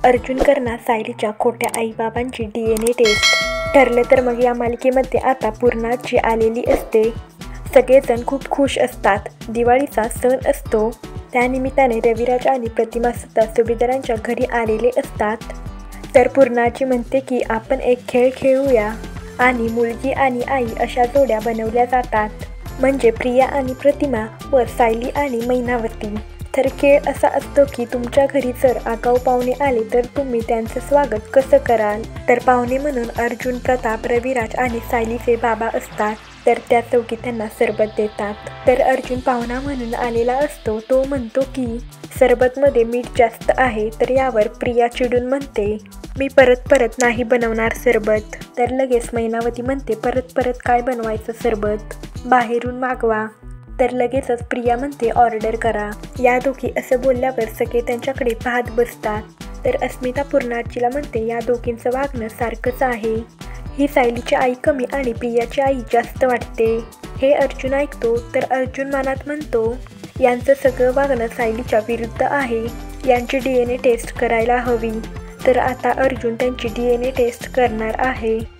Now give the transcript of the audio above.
अर्जुन करणार सायलीच्या खोट्या आईबाबांची DNA taste. ठरलं तर मग या मालिकेमध्ये आता पूर्णाची आलेली असते. सगळेजण खूप खुश असतात. दिवाळीचा सण असतो. त्यानिमित्ताने रविराज आणि प्रतिमासुद्धा सुभेदारांच्या घरी आलेले असतात. तर पूर्णाची म्हणते की आपण एक खेळ खेळूया आणि मुलगी आणि आई अशा जोड्या बनवल्या जातात, म्हणजे प्रिया आणि प्रतिमा व सायली आणि मैनावती. तर खेळ असा असतो की तुमच्या घरी जर आगाऊ पाहुणे आले तर तुम्ही त्यांचं स्वागत कसं कराल. तर पाहुणे म्हणून अर्जुन, प्रताप, रविराज आणि सायलीचे बाबा असतात. तर त्या चौघी त्यांना सरबत देतात. तर अर्जुन पाहुणा म्हणून आलेला असतो. तो म्हणतो की सरबतमध्ये मीठ जास्त आहे. तर यावर प्रिया चिडून म्हणते, मी परत नाही बनवणार सरबत. तर लगेच मैनावती म्हणते, परत काय बनवायचं सरबत, बाहेरून मागवा. तर लगेचच प्रिया म्हणते, ऑर्डर करा. या दोघी असं बोलल्यावर सगळे त्यांच्याकडे पाहत बसतात. तर अस्मिता पूर्णाचीला म्हणते, या दोघींचं वागणं सारखंच आहे. ही सायलीची आई कमी आणि प्रियाची आई जास्त वाटते. हे अर्जुन ऐकतो. तर अर्जुन मनात म्हणतो, यांचं सगळं वागणं सायलीच्या विरुद्ध आहे. यांची DNA टेस्ट करायला हवी. तर आता अर्जुन त्यांची DNA टेस्ट करणार आहे.